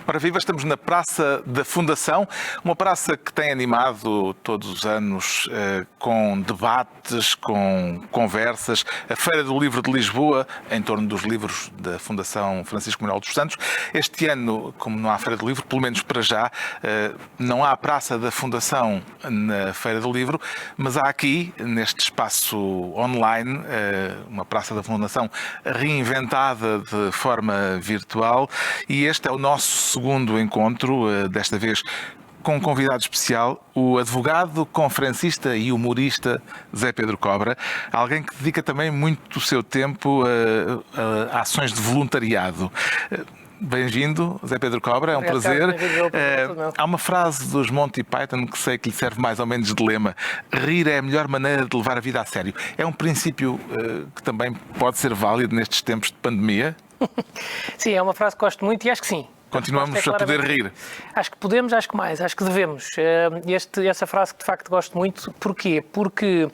Ora viva, estamos na Praça da Fundação, uma praça que tem animado todos os anos com debates, com conversas, a Feira do Livro de Lisboa, em torno dos livros da Fundação Francisco Manuel dos Santos. Este ano, como não há Feira do Livro, pelo menos para já, não há a Praça da Fundação na Feira do Livro, mas há aqui, neste espaço online, uma Praça da Fundação reinventada de forma virtual, e este é o nosso segundo encontro, desta vez com um convidado especial, o advogado, conferencista e humorista Zé Pedro Cobra, alguém que dedica também muito do seu tempo a ações de voluntariado. Bem-vindo, Zé Pedro Cobra, é um prazer. Há uma frase dos Monty Python que sei que lhe serve mais ou menos de lema: rir é a melhor maneira de levar a vida a sério. É um princípio que também pode ser válido nestes tempos de pandemia? Sim, é uma frase que gosto muito e acho que sim. Continuamos a poder rir. Acho que podemos, acho que mais, acho que devemos. Essa frase que de facto gosto muito, porquê? Porque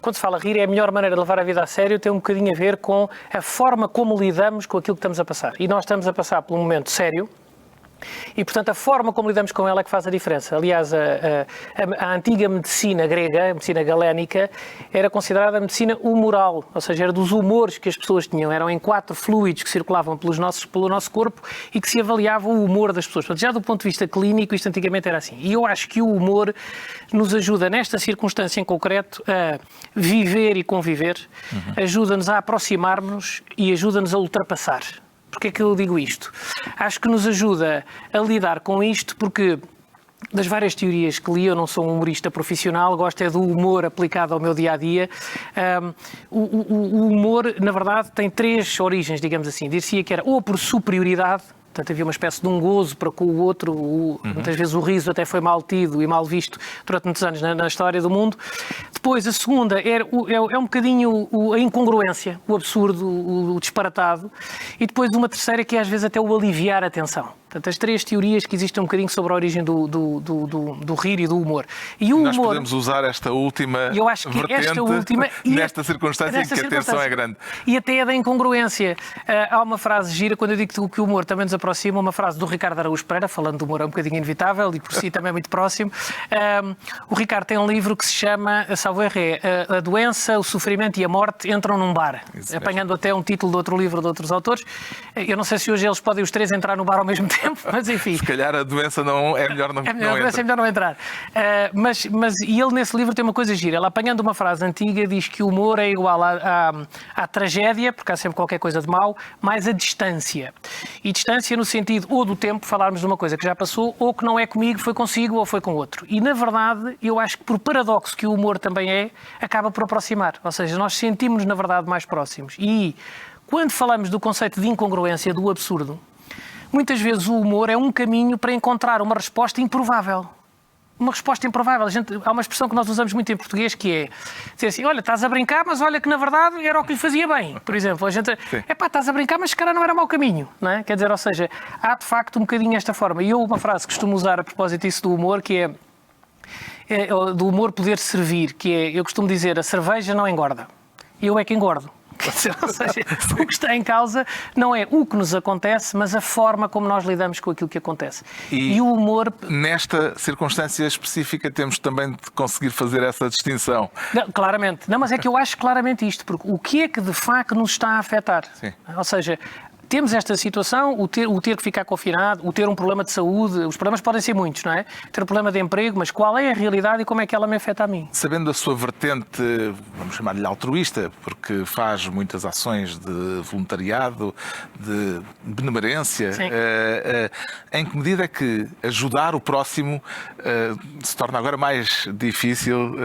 quando se fala rir é a melhor maneira de levar a vida a sério, tem um bocadinho a ver com a forma como lidamos com aquilo que estamos a passar. E nós estamos a passar por um momento sério, e, portanto, a forma como lidamos com ela é que faz a diferença. Aliás, a antiga medicina grega, a medicina galénica, era considerada a medicina humoral, ou seja, era dos humores que as pessoas tinham. Eram em 4 fluidos que circulavam pelo nosso corpo e que se avaliava o humor das pessoas. Portanto, já do ponto de vista clínico, isto antigamente era assim. E eu acho que o humor nos ajuda, nesta circunstância em concreto, a viver e conviver, ajuda-nos a aproximar-nos e ajuda-nos a ultrapassar. Porquê é que eu digo isto? Acho que nos ajuda a lidar com isto porque, das várias teorias que li, eu não sou um humorista profissional, gosto é do humor aplicado ao meu dia-a-dia. O humor, na verdade, tem 3 origens, digamos assim. Dir-se-ia que era ou por superioridade, portanto havia uma espécie de um gozo para com o outro, muitas vezes o riso até foi mal tido e mal visto durante muitos anos na história do mundo. Depois, a segunda é um bocadinho a incongruência, o absurdo, o disparatado. E depois uma terceira que é às vezes até o aliviar a tensão. Portanto, as 3 teorias que existem um bocadinho sobre a origem do rir e do humor. E o Nós humor, podemos usar esta última eu acho que vertente esta última nesta circunstância em que a tensão é grande. E até é da incongruência. Há uma frase gira, quando eu digo que o humor também nos aproxima, uma frase do Ricardo Araújo Pereira, falando do humor é um bocadinho inevitável e por si também é muito próximo. O Ricardo tem um livro que se chama, salvo erro, A Doença, o Sofrimento e a Morte Entram num Bar, apanhando até um título de outro livro de outros autores. Eu não sei se hoje eles podem os 3 entrar no bar ao mesmo tempo, mas enfim. Se calhar a doença não é melhor não, a doença é melhor não entrar. E ele nesse livro tem uma coisa gira. Ele, apanhando uma frase antiga, diz que o humor é igual à tragédia, porque há sempre qualquer coisa de mau, mais a distância. E distância no sentido ou do tempo, falarmos de uma coisa que já passou, ou que não é comigo, foi consigo ou foi com outro. E na verdade, eu acho que por paradoxo que o humor também é, acaba por aproximar. Ou seja, nós sentimos-nos na verdade mais próximos. E quando falamos do conceito de incongruência, do absurdo, muitas vezes o humor é um caminho para encontrar uma resposta improvável. Uma resposta improvável. Há uma expressão que nós usamos muito em português que é dizer assim: olha, estás a brincar, mas olha que na verdade era o que lhe fazia bem. Por exemplo, a gente, estás a brincar, mas se calhar não era mau caminho, não é? Quer dizer, ou seja, há de facto um bocadinho esta forma. E eu uma frase que costumo usar a propósito disso do humor, que é do humor poder servir, que é, eu costumo dizer, a cerveja não engorda, eu é que engordo. Ou seja, o que está em causa não é o que nos acontece, mas a forma como nós lidamos com aquilo que acontece. E o humor... Nesta circunstância específica temos também de conseguir fazer essa distinção. Não, claramente. Não, mas é que eu acho claramente isto, porque o que é que de facto nos está a afetar? Sim. Ou seja, temos esta situação, o ter que ficar confinado, o ter um problema de saúde, os problemas podem ser muitos, não é? Ter um problema de emprego, mas qual é a realidade e como é que ela me afeta a mim? Sabendo a sua vertente, vamos chamar-lhe altruísta, porque faz muitas ações de voluntariado, de benemerência, em que medida é que ajudar o próximo se torna agora mais difícil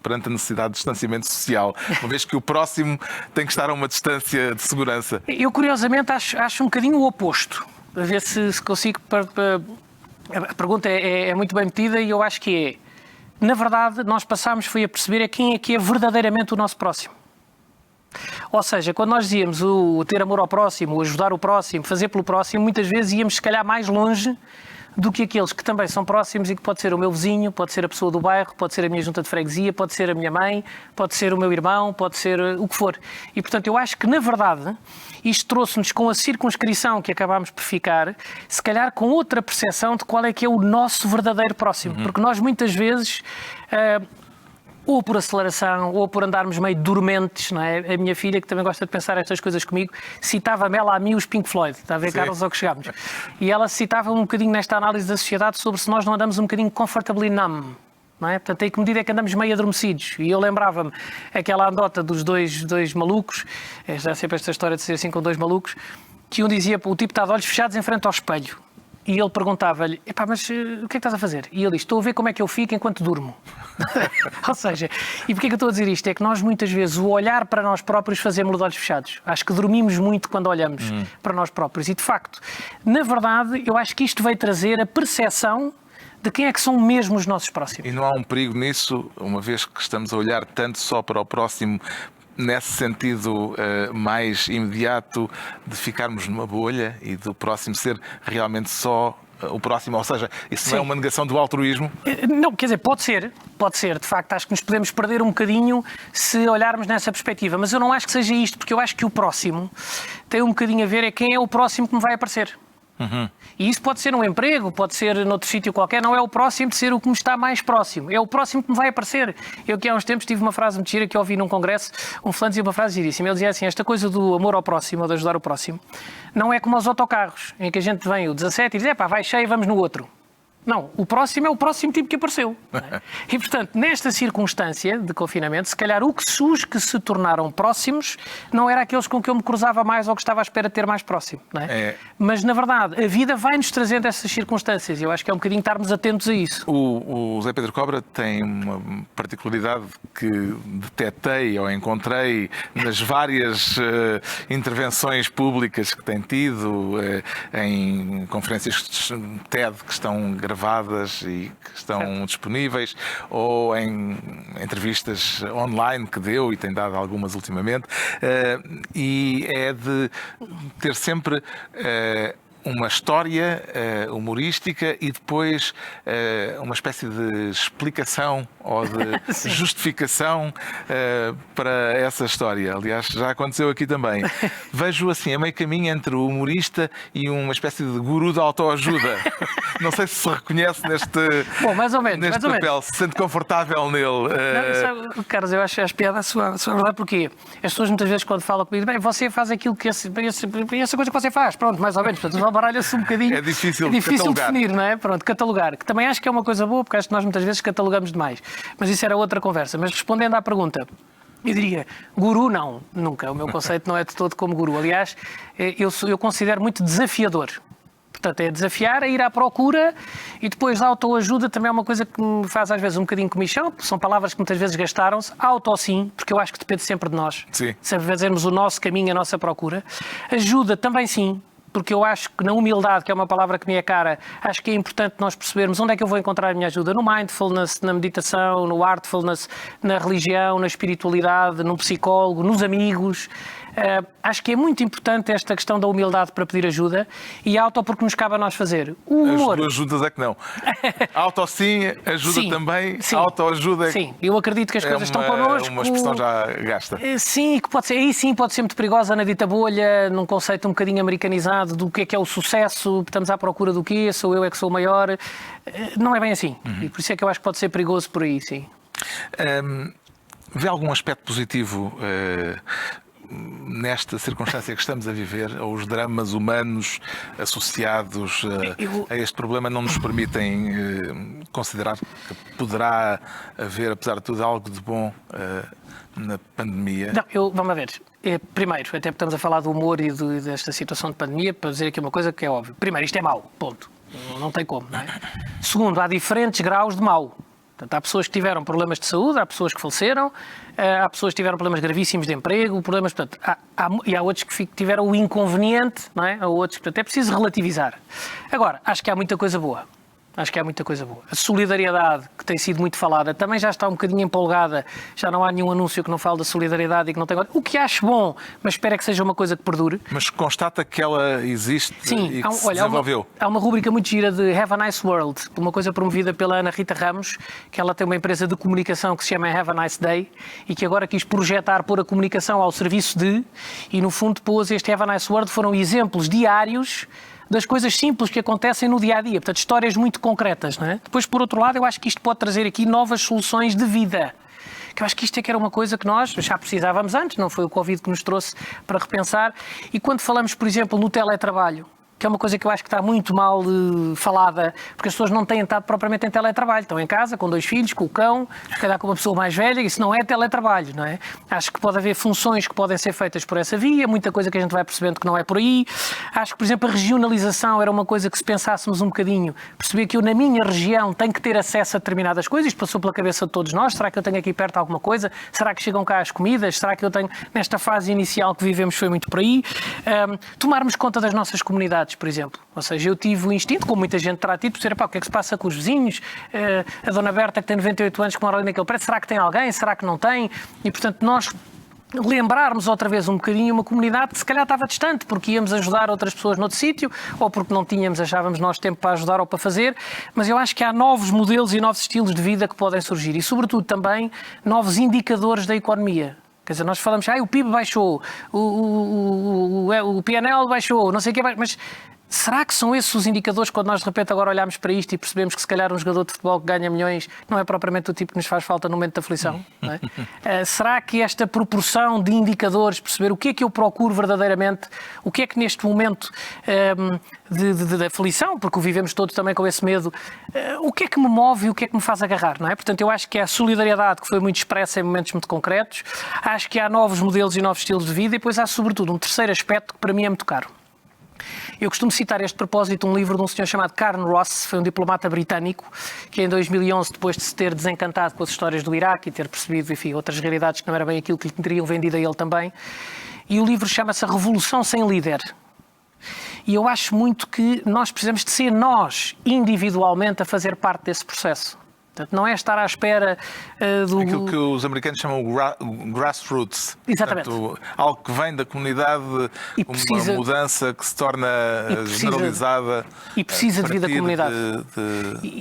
perante a necessidade de distanciamento social, uma vez que o próximo tem que estar a uma distância de segurança? Eu, curiosamente, acho um bocadinho o oposto. A ver se consigo... A pergunta é muito bem metida e eu acho que na verdade, nós passámos foi a perceber quem é que é verdadeiramente o nosso próximo. Ou seja, quando nós dizíamos o ter amor ao próximo, o ajudar o próximo, fazer pelo próximo, muitas vezes íamos se calhar mais longe do que aqueles que também são próximos e que pode ser o meu vizinho, pode ser a pessoa do bairro, pode ser a minha junta de freguesia, pode ser a minha mãe, pode ser o meu irmão, pode ser o que for. E, portanto, eu acho que, na verdade, isto trouxe-nos com a circunscrição que acabámos por ficar, se calhar com outra percepção de qual é que é o nosso verdadeiro próximo. Porque nós, muitas vezes... ou por aceleração, ou por andarmos meio dormentes, não é? A minha filha, que também gosta de pensar estas coisas comigo, citava-me ela a mim os Pink Floyd, está a ver, Carlos, ao que chegámos. E ela citava um bocadinho nesta análise da sociedade sobre se nós não andamos um bocadinho comfortably numb, não é? Portanto, em que medida é que andamos meio adormecidos. E eu lembrava-me aquela anedota dos dois malucos, já sempre esta história de ser assim com dois malucos, que um dizia, o tipo está de olhos fechados em frente ao espelho. E ele perguntava-lhe, epá, mas o que é que estás a fazer? E ele disse, estou a ver como é que eu fico enquanto durmo. Ou seja, e porquê que eu estou a dizer isto? É que nós muitas vezes o olhar para nós próprios fazemos de olhos fechados. Acho que dormimos muito quando olhamos para nós próprios. E de facto, na verdade, eu acho que isto veio trazer a percepção de quem é que são mesmo os nossos próximos. E não há um perigo nisso, uma vez que estamos a olhar tanto só para o próximo, nesse sentido mais imediato de ficarmos numa bolha e do próximo ser realmente só o próximo, ou seja, isso não é uma negação do altruísmo? Não, quer dizer, pode ser, de facto, acho que nos podemos perder um bocadinho se olharmos nessa perspectiva, mas eu não acho que seja isto, porque eu acho que o próximo tem um bocadinho a ver é quem é o próximo que me vai aparecer. E isso pode ser um emprego, pode ser noutro sítio qualquer, não é o próximo de ser o que me está mais próximo, é o próximo que me vai aparecer. Eu que há uns tempos tive uma frase muito gira que eu ouvi num congresso, um fulano dizia uma frase giríssima, ele dizia assim, esta coisa do amor ao próximo, ou de ajudar o próximo, não é como aos autocarros, em que a gente vem o 17 e diz, vai cheio, vamos no outro. Não, o próximo é o próximo tipo que apareceu. Não é? E, portanto, nesta circunstância de confinamento, se calhar os que se tornaram próximos não eram aqueles com que eu me cruzava mais ou que estava à espera de ter mais próximo. Não é? Mas, na verdade, a vida vai-nos trazendo essas circunstâncias e eu acho que é um bocadinho estarmos atentos a isso. O Zé Pedro Cobra tem uma particularidade que detetei ou encontrei nas várias intervenções públicas que tem tido, em conferências TED que estão gravadas e que estão disponíveis, ou em entrevistas online que deu e tem dado algumas ultimamente, e é de ter sempre uma história humorística e depois uma espécie de explicação ou de justificação para essa história. Aliás, já aconteceu aqui também. Vejo assim, a meio caminho entre o humorista e uma espécie de guru de autoajuda. Não sei se reconhece neste papel, se sente confortável nele. Não, Carlos, eu acho piada a sua verdade, porque as pessoas muitas vezes quando falam comigo, bem, você faz aquilo que essa coisa que você faz, pronto, mais ou menos, portanto, baralha-se um bocadinho. É difícil definir, não é? Pronto, catalogar. Que também acho que é uma coisa boa, porque acho que nós muitas vezes catalogamos demais. Mas isso era outra conversa. Mas respondendo à pergunta, eu diria, guru não, nunca. O meu conceito não é de todo como guru. Aliás, eu considero muito desafiador. Portanto, é desafiar, é ir à procura e depois a autoajuda também é uma coisa que me faz às vezes um bocadinho comichão, são palavras que muitas vezes gastaram-se. Auto sim, porque eu acho que depende sempre de nós. Sim. Sempre fazermos o nosso caminho, a nossa procura. Ajuda também sim, porque eu acho que na humildade, que é uma palavra que me é cara, acho que é importante nós percebermos onde é que eu vou encontrar a minha ajuda. No mindfulness, na meditação, no artfulness, na religião, na espiritualidade, no psicólogo, nos amigos. Acho que é muito importante esta questão da humildade para pedir ajuda e auto porque nos cabe a nós fazer. O humor... As duas juntas é que não. Auto sim, ajuda sim, também, sim. Autoajuda é que... Sim, eu acredito que as coisas estão connosco. É uma expressão já gasta. Sim, que pode ser, aí sim pode ser muito perigosa na dita bolha, num conceito um bocadinho americanizado do que é o sucesso, estamos à procura do quê, sou eu é que sou o maior. Não é bem assim. E por isso é que eu acho que pode ser perigoso por aí, sim. Vê algum aspecto positivo nesta circunstância que estamos a viver, ou os dramas humanos associados a este problema não nos permitem considerar que poderá haver, apesar de tudo, algo de bom na pandemia? Não, vamos ver. Primeiro, até porque estamos a falar do humor e desta situação de pandemia, para dizer aqui uma coisa que é óbvia. Primeiro, isto é mau, ponto. Não tem como, não é? Segundo, há diferentes graus de mau. Portanto, há pessoas que tiveram problemas de saúde, há pessoas que faleceram, há pessoas que tiveram problemas gravíssimos de emprego, problemas, portanto, e há outros que tiveram o inconveniente, não é? Há outros, portanto, é preciso relativizar. Agora, acho que há muita coisa boa. Acho que há muita coisa boa. A solidariedade, que tem sido muito falada, também já está um bocadinho empolgada. Já não há nenhum anúncio que não fale da solidariedade e que não tenha... O que acho bom, mas espero que seja uma coisa que perdure. Mas constata que ela existe. Sim, e que se desenvolveu. Há uma rubrica muito gira de Have a Nice World, uma coisa promovida pela Ana Rita Ramos, que ela tem uma empresa de comunicação que se chama Have a Nice Day e que agora quis pôr a comunicação ao serviço de, e no fundo pôs este Have a Nice World, foram exemplos diários das coisas simples que acontecem no dia-a-dia, portanto, histórias muito concretas, não é? Depois, por outro lado, eu acho que isto pode trazer aqui novas soluções de vida. Que eu acho que isto é que era uma coisa que nós já precisávamos antes, não foi o Covid que nos trouxe para repensar. E quando falamos, por exemplo, no teletrabalho, que é uma coisa que eu acho que está muito mal falada, porque as pessoas não têm estado propriamente em teletrabalho. Estão em casa, com 2 filhos, com o cão, se calhar com uma pessoa mais velha, isso não é teletrabalho, não é? Acho que pode haver funções que podem ser feitas por essa via, muita coisa que a gente vai percebendo que não é por aí. Acho que, por exemplo, a regionalização era uma coisa que, se pensássemos um bocadinho, perceber que eu, na minha região, tenho que ter acesso a determinadas coisas. Isto passou pela cabeça de todos nós. Será que eu tenho aqui perto alguma coisa? Será que chegam cá as comidas? Será que eu tenho, nesta fase inicial que vivemos, foi muito por aí? Tomarmos conta das nossas comunidades, por exemplo. Ou seja, eu tive o instinto, como muita gente terá tido, por dizer, o que é que se passa com os vizinhos? A Dona Berta, que tem 98 anos, que mora ali naquele prédio, será que tem alguém? Será que não tem? E, portanto, nós lembrarmos outra vez um bocadinho uma comunidade que se calhar estava distante, porque íamos ajudar outras pessoas noutro sítio, ou porque não tínhamos, achávamos nós, tempo para ajudar ou para fazer, mas eu acho que há novos modelos e novos estilos de vida que podem surgir e, sobretudo, também novos indicadores da economia. Quer dizer, nós falamos, o PIB baixou, o PNL baixou, não sei o que, mas será que são esses os indicadores quando nós de repente agora olhamos para isto e percebemos que se calhar um jogador de futebol que ganha milhões não é propriamente o tipo que nos faz falta no momento da aflição? Não é? Será que esta proporção de indicadores, perceber o que é que eu procuro verdadeiramente, o que é que neste momento de aflição, porque o vivemos todos também com esse medo, o que é que me move e o que é que me faz agarrar, não é? Portanto, eu acho que é a solidariedade que foi muito expressa em momentos muito concretos, acho que há novos modelos e novos estilos de vida e depois há sobretudo um terceiro aspecto que para mim é muito caro. Eu costumo citar a este propósito um livro de um senhor chamado Carn Ross, foi um diplomata britânico, que em 2011, depois de se ter desencantado com as histórias do Iraque e ter percebido, enfim, outras realidades que não era bem aquilo que lhe teriam vendido a ele também, e o livro chama-se A Revolução Sem Líder. E eu acho muito que nós precisamos de ser nós, individualmente, a fazer parte desse processo. Portanto, não é estar à espera do... Aquilo que os americanos chamam grassroots. Exatamente. Portanto, algo que vem da comunidade, uma mudança que se torna generalizada. E precisa de vida da comunidade.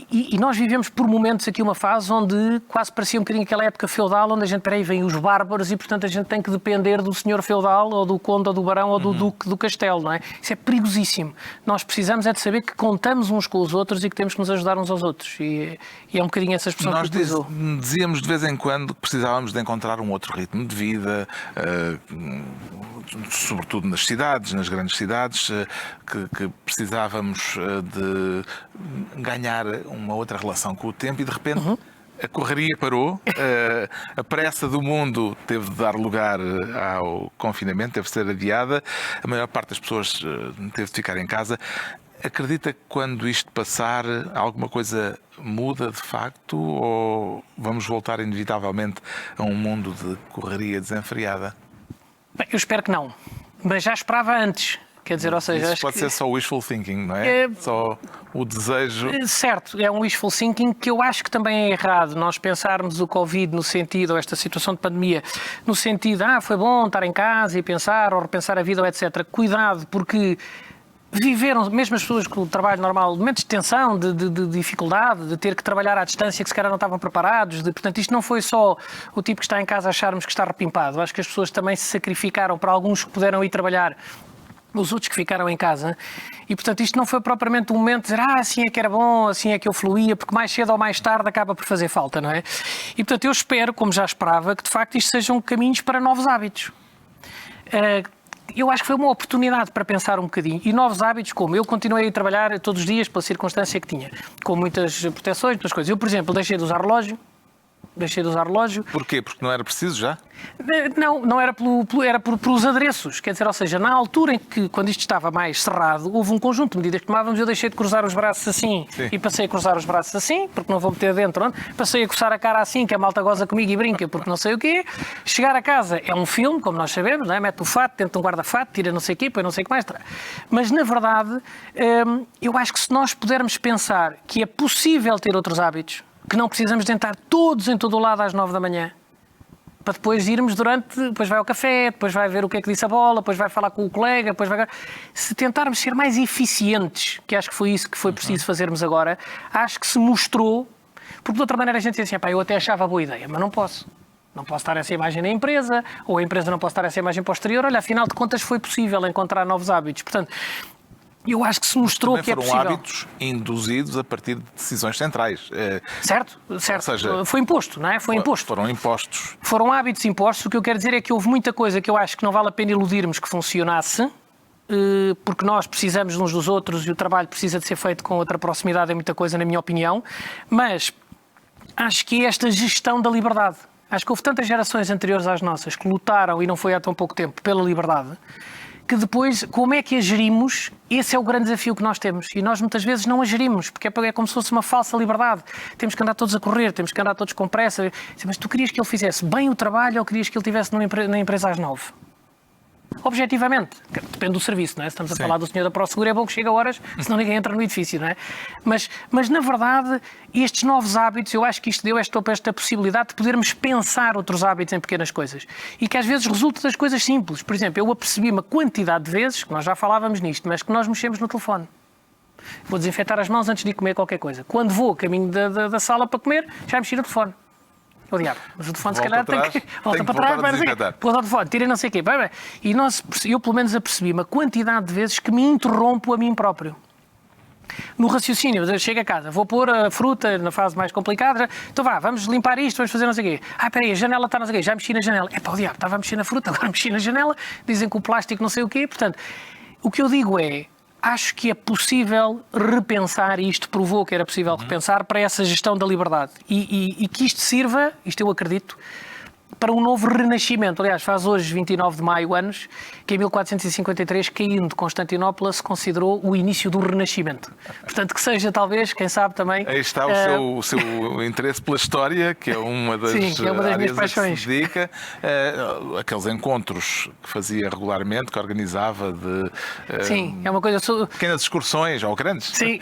E nós vivemos por momentos aqui uma fase onde quase parecia um bocadinho aquela época feudal, onde a gente, vem os bárbaros e, portanto, a gente tem que depender do senhor feudal, ou do conde, ou do barão, ou do duque do castelo, não é? Isso é perigosíssimo. Nós precisamos é de saber que contamos uns com os outros e que temos que nos ajudar uns aos outros. E é um bocadinho essa expressão nós que utilizou. Dizíamos de vez em quando que precisávamos de encontrar um outro ritmo de vida, sobretudo nas cidades, nas grandes cidades, que precisávamos de ganhar uma outra relação com o tempo e de repente a correria parou, a pressa do mundo teve de dar lugar ao confinamento, teve de ser adiada, a maior parte das pessoas teve de ficar em casa. Acredita que quando isto passar, alguma coisa muda de facto ou vamos voltar inevitavelmente a um mundo de correria desenfreada? Bem, eu espero que não, mas já esperava antes. Quer dizer, ou seja, isso pode ser só wishful thinking, não é? Só o desejo... Certo, é um wishful thinking que eu acho que também é errado. Nós pensarmos o Covid no sentido, ou esta situação de pandemia, no sentido, foi bom estar em casa e pensar, ou repensar a vida, ou etc. Cuidado, porque... viveram, mesmo as pessoas com o trabalho normal, momentos de tensão, de dificuldade, de ter que trabalhar à distância que se calhar não estavam preparados. Portanto, isto não foi só o tipo que está em casa a acharmos que está repimpado. Acho que as pessoas também se sacrificaram para alguns que puderam ir trabalhar, os outros que ficaram em casa. E, portanto, isto não foi propriamente um momento de dizer assim é que era bom, assim é que eu fluía, porque mais cedo ou mais tarde acaba por fazer falta, não é? E, portanto, eu espero, como já esperava, que de facto isto sejam caminhos para novos hábitos. Eu acho que foi uma oportunidade para pensar um bocadinho. E novos hábitos como? Eu continuei a trabalhar todos os dias pela circunstância que tinha, com muitas proteções, muitas coisas. Eu, por exemplo, deixei de usar relógio, deixei de usar relógio. Porquê? Porque não era preciso já? Não era era pelos adereços, quer dizer, ou seja, na altura em que, quando isto estava mais cerrado, houve um conjunto de medidas que tomávamos, eu deixei de cruzar os braços assim. Sim. E passei a cruzar os braços assim, porque não vou meter dentro, não? Passei a coçar a cara assim, que a malta goza comigo e brinca, porque não sei o quê. Chegar a casa é um filme, como nós sabemos, não é? Mete o fato, dentro de um guarda-fato, tira não sei o quê, põe não sei o que mais. Mas, na verdade, eu acho que se nós pudermos pensar que é possível ter outros hábitos, que não precisamos de entrar todos em todo o lado às 9 da manhã, para depois irmos depois vai ao café, depois vai ver o que é que disse a bola, depois vai falar com o colega, depois vai... Se tentarmos ser mais eficientes, que acho que foi isso que foi preciso fazermos agora, acho que se mostrou, porque de outra maneira a gente diz assim, eu até achava boa ideia, mas não posso. Não posso estar essa imagem na empresa, ou a empresa não pode estar essa imagem posterior. Olha, afinal de contas foi possível encontrar novos hábitos. Portanto, eu acho que se mostrou que é possível. Foram hábitos induzidos a partir de decisões centrais. Certo. Ou seja, foi imposto, não é? Foi imposto. Foram impostos. Foram hábitos impostos. O que eu quero dizer é que houve muita coisa que eu acho que não vale a pena iludirmos que funcionasse, porque nós precisamos uns dos outros e o trabalho precisa de ser feito com outra proximidade em muita coisa, na minha opinião. Mas acho que é esta gestão da liberdade. Acho que houve tantas gerações anteriores às nossas que lutaram, e não foi há tão pouco tempo, pela liberdade, que depois, como é que a gerimos, esse é o grande desafio que nós temos. E nós muitas vezes não a gerimos, porque é como se fosse uma falsa liberdade. Temos que andar todos a correr, temos que andar todos com pressa. Mas tu querias que ele fizesse bem o trabalho ou querias que ele estivesse na empresa às 9? Objetivamente, depende do serviço, não é? Se estamos a falar do senhor da ProSeguro, é bom que chegue a horas, senão ninguém entra no edifício, não é? Mas na verdade, estes novos hábitos, eu acho que isto deu esta possibilidade de podermos pensar outros hábitos em pequenas coisas. E que às vezes resulta das coisas simples. Por exemplo, eu apercebi uma quantidade de vezes, que nós já falávamos nisto, mas que nós mexemos no telefone. Vou desinfetar as mãos antes de comer qualquer coisa. Quando vou a caminho da sala para comer, já mexi no telefone. O diabo, mas o telefone se calhar tem que volta para trás, vai pôr o telefone, tira não sei o quê. E eu pelo menos apercebi uma quantidade de vezes que me interrompo a mim próprio. No raciocínio, eu chego a casa, vou pôr a fruta na fase mais complicada, então vamos limpar isto, vamos fazer não sei o quê. Espera aí, a janela está não sei o quê, já mexi na janela. O diabo, estava a mexer na fruta, agora mexi na janela, dizem que o plástico não sei o quê. Portanto, o que eu digo é, acho que é possível repensar, e isto provou que era possível repensar, para essa gestão da liberdade. E que isto sirva, isto eu acredito, para um novo renascimento. Aliás, faz hoje, 29 de maio, anos, que em 1453, caindo de Constantinopla, se considerou o início do Renascimento. Portanto, que seja talvez, quem sabe também... Aí está o seu interesse pela história, que é uma das, sim, é uma das minhas paixões. Que se dedica, aqueles encontros que fazia regularmente, que organizava de... sim, é uma coisa... pequenas excursões, ou grandes, sim.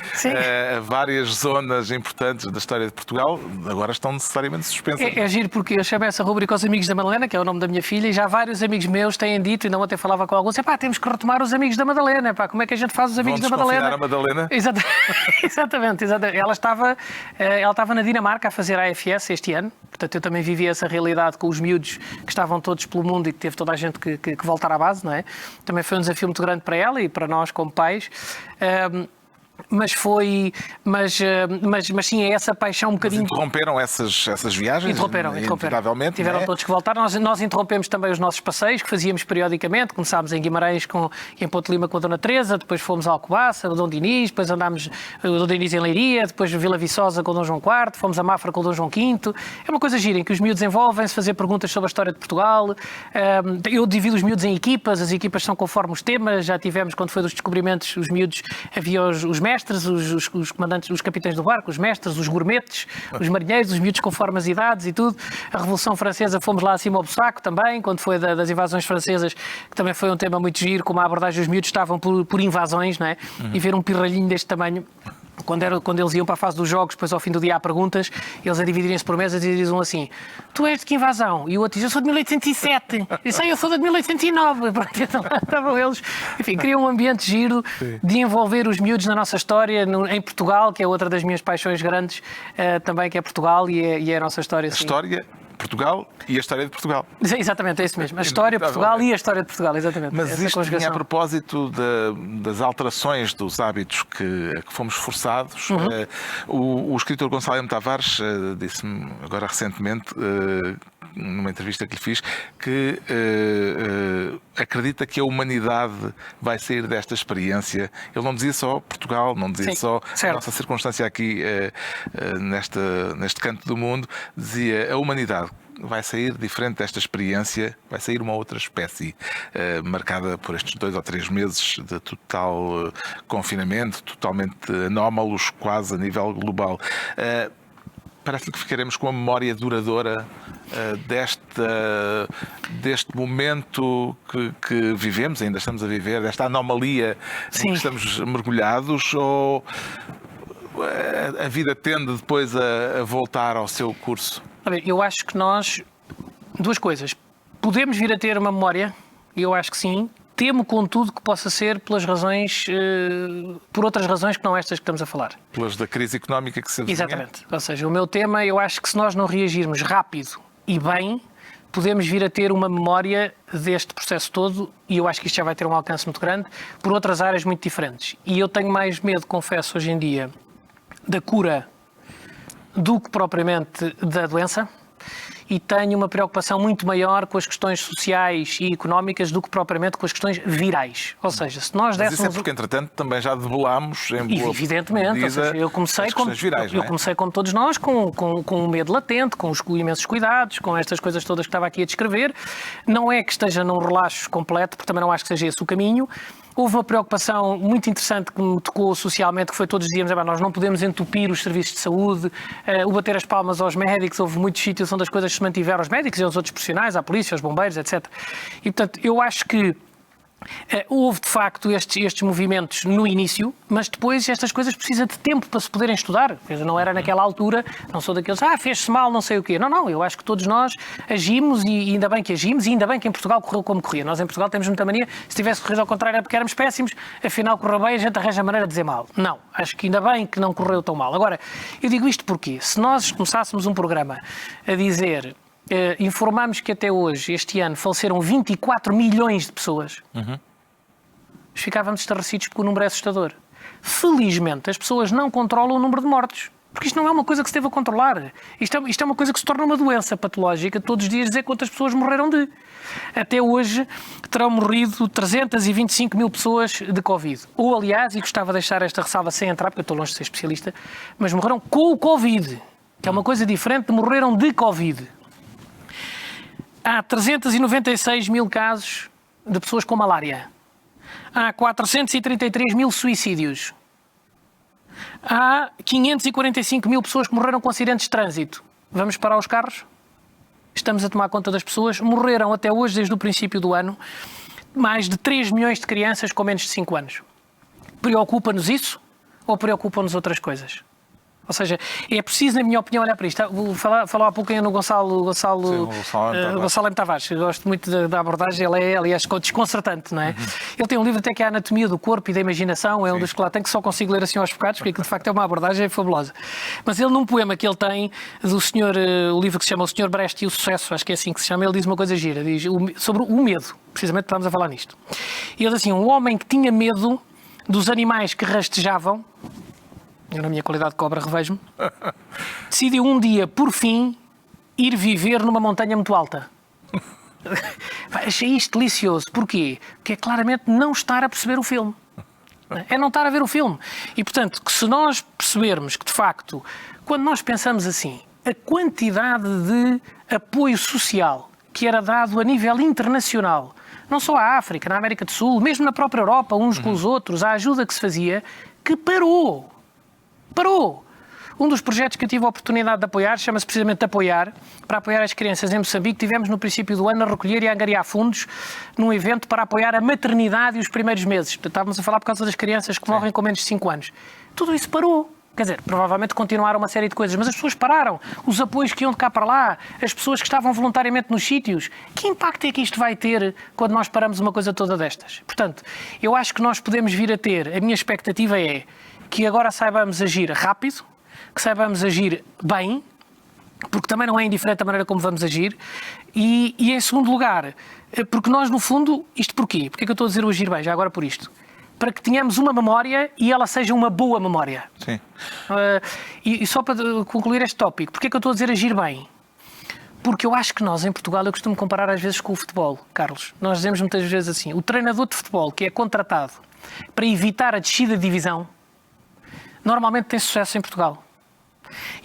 A várias zonas importantes da história de Portugal, agora estão necessariamente suspensas. É giro porque eu chamo essa rubrica aos Amigos da Madalena, que é o nome da minha filha, e já vários amigos meus têm dito, ainda ontem falava com alguns, temos que retomar os Amigos da Madalena, como é que a gente faz os Amigos da Madalena? A Madalena? Exatamente. Ela estava na Dinamarca a fazer a AFS este ano, portanto eu também vivi essa realidade com os miúdos que estavam todos pelo mundo e que teve toda a gente que voltar à base, não é? Também foi um desafio muito grande para ela e para nós como pais. Mas sim, é essa paixão um bocadinho... Mas interromperam essas viagens? Interromperam. Tiveram todos que voltar. Nós interrompemos também os nossos passeios, que fazíamos periodicamente. Começámos em Guimarães, em Ponte Lima com a Dona Teresa, depois fomos a Alcobaça, o Dom Dinis, depois andámos o Dom Dinis em Leiria, depois Vila Viçosa com o Dom João IV, fomos a Mafra com o Dom João V. É uma coisa gira, em que os miúdos envolvem-se, fazer perguntas sobre a história de Portugal. Eu divido os miúdos em equipas, as equipas são conforme os temas. Já tivemos, quando foi dos descobrimentos, os miúdos, havia os mestres, os comandantes, os capitães do barco, os mestres, os gourmetes, os marinheiros, os miúdos conforme as idades e tudo. A Revolução Francesa, fomos lá acima ao Bussaco também, quando foi das invasões francesas, que também foi um tema muito giro, como a abordagem dos miúdos estavam por invasões, não é? E ver um pirralhinho deste tamanho. Quando eles iam para a fase dos jogos, depois ao fim do dia há perguntas, eles a dividirem-se por mesas e dizem assim: tu és de que invasão? E o outro diz: eu sou de 1807. E eu sou de 1809. Então lá estavam eles. Enfim, criam um ambiente giro de envolver os miúdos na nossa história, em Portugal, que é outra das minhas paixões grandes, também, que é Portugal e é a nossa história. A história, Portugal e a história de Portugal. Exatamente, é isso mesmo. A história de Portugal e a história de Portugal, exatamente. Mas isto vinha a propósito das alterações dos hábitos que fomos forçados. O escritor Gonçalo M. Tavares disse-me agora recentemente numa entrevista que lhe fiz, que acredita que a humanidade vai sair desta experiência. Ele não dizia só Portugal, não dizia só a nossa circunstância aqui neste canto do mundo, dizia a humanidade vai sair diferente desta experiência, vai sair uma outra espécie, marcada por estes 2 ou 3 meses de total confinamento, totalmente anómalos, quase a nível global. Parece-lhe que ficaremos com a memória duradoura deste momento que vivemos, ainda estamos a viver, desta anomalia em que estamos mergulhados, ou a vida tende depois a voltar ao seu curso? Eu acho que nós, 2 coisas, podemos vir a ter uma memória, e eu acho que sim. Temo, contudo, que possa ser por outras razões que não estas que estamos a falar. Pelas da crise económica que se avizinha? Exatamente. Ou seja, o meu tema, eu acho que se nós não reagirmos rápido e bem, podemos vir a ter uma memória deste processo todo, e eu acho que isto já vai ter um alcance muito grande, por outras áreas muito diferentes. E eu tenho mais medo, confesso, hoje em dia, da cura do que propriamente da doença, e tenho uma preocupação muito maior com as questões sociais e económicas do que propriamente com as questões virais. Ou seja, se nós dessemos... Mas isso é porque, entretanto, também já debelámos em boa evidentemente, medida, ou seja, eu comecei como todos nós, com um medo latente, com os imensos cuidados, com estas coisas todas que estava aqui a descrever. Não é que esteja num relaxo completo, porque também não acho que seja esse o caminho. Houve uma preocupação muito interessante que me tocou socialmente, que foi todos dizíamos, nós não podemos entupir os serviços de saúde, o bater as palmas aos médicos. Houve muitos sítios onde as coisas se mantiveram aos médicos e aos outros profissionais, à polícia, aos bombeiros, etc. E, portanto, eu acho que houve, de facto, estes movimentos no início, mas depois estas coisas precisam de tempo para se poderem estudar. Não era naquela altura, não sou daqueles, fez-se mal, não sei o quê. Não, eu acho que todos nós agimos, e ainda bem que agimos, e ainda bem que em Portugal correu como corria. Nós em Portugal temos muita mania, se tivesse corrido ao contrário era porque éramos péssimos, afinal correu bem, a gente arranja a maneira de dizer mal. Não, acho que ainda bem que não correu tão mal. Agora, eu digo isto porque, se nós começássemos um programa a dizer... informamos que até hoje, este ano, faleceram 24 milhões de pessoas. Ficávamos estarrecidos porque o número é assustador. Felizmente, as pessoas não controlam o número de mortos. Porque isto não é uma coisa que se deva controlar. Isto é uma coisa que se torna uma doença patológica. Todos os dias dizer quantas pessoas morreram de. Até hoje terão morrido 325 mil pessoas de Covid. Ou, aliás, e gostava de deixar esta ressalva sem entrar, porque eu estou longe de ser especialista, mas morreram com o Covid, que é uma coisa diferente de morreram de Covid. Há 396 mil casos de pessoas com malária. Há 433 mil suicídios. Há 545 mil pessoas que morreram com acidentes de trânsito. Vamos parar os carros? Estamos a tomar conta das pessoas. Morreram até hoje, desde o princípio do ano, mais de 3 milhões de crianças com menos de 5 anos. Preocupa-nos isso ou preocupam-nos outras coisas? Ou seja, é preciso, na minha opinião, olhar para isto. Falou há pouco no Gonçalo M. Tavares. Eu gosto muito da abordagem, ele é, aliás, desconcertante, não é? Ele tem um livro até que é a Anatomia do Corpo e da Imaginação, é um dos que lá tem, que só consigo ler assim aos bocados, porque de facto é uma abordagem fabulosa. Mas ele, num poema que ele tem, o livro que se chama O Sr. Brecht e o Sucesso, acho que é assim que se chama, ele diz uma coisa gira, diz sobre o medo, precisamente estamos a falar nisto. E ele diz assim, um homem que tinha medo dos animais que rastejavam, eu, na minha qualidade de cobra, revejo-me, decidiu um dia, por fim, ir viver numa montanha muito alta. Achei isto delicioso. Porquê? Porque é claramente não estar a perceber o filme. É não estar a ver o filme. E, portanto, que se nós percebermos que, de facto, quando nós pensamos assim, a quantidade de apoio social que era dado a nível internacional, não só à África, na América do Sul, mesmo na própria Europa, uns com os outros, a ajuda que se fazia, que parou. Um dos projetos que eu tive a oportunidade de apoiar, chama-se precisamente de Apoiar, para apoiar as crianças em Moçambique. Tivemos no princípio do ano a recolher e a angariar fundos num evento para apoiar a maternidade e os primeiros meses. Portanto, estávamos a falar por causa das crianças que morrem com menos de 5 anos. Tudo isso parou. Quer dizer, provavelmente continuaram uma série de coisas, mas as pessoas pararam. Os apoios que iam de cá para lá, as pessoas que estavam voluntariamente nos sítios. Que impacto é que isto vai ter quando nós paramos uma coisa toda destas? Portanto, eu acho que nós podemos vir a ter, a minha expectativa é que agora saibamos agir rápido, que saibamos agir bem, porque também não é indiferente a maneira como vamos agir, e em segundo lugar, porque nós no fundo, isto porquê? Porquê é que eu estou a dizer o agir bem, já agora por isto? Para que tenhamos uma memória e ela seja uma boa memória. Sim. E só para concluir este tópico, porquê é que eu estou a dizer agir bem? Porque eu acho que nós, em Portugal, eu costumo comparar às vezes com o futebol, Carlos. Nós dizemos muitas vezes assim, o treinador de futebol que é contratado para evitar a descida de divisão, normalmente tem sucesso em Portugal.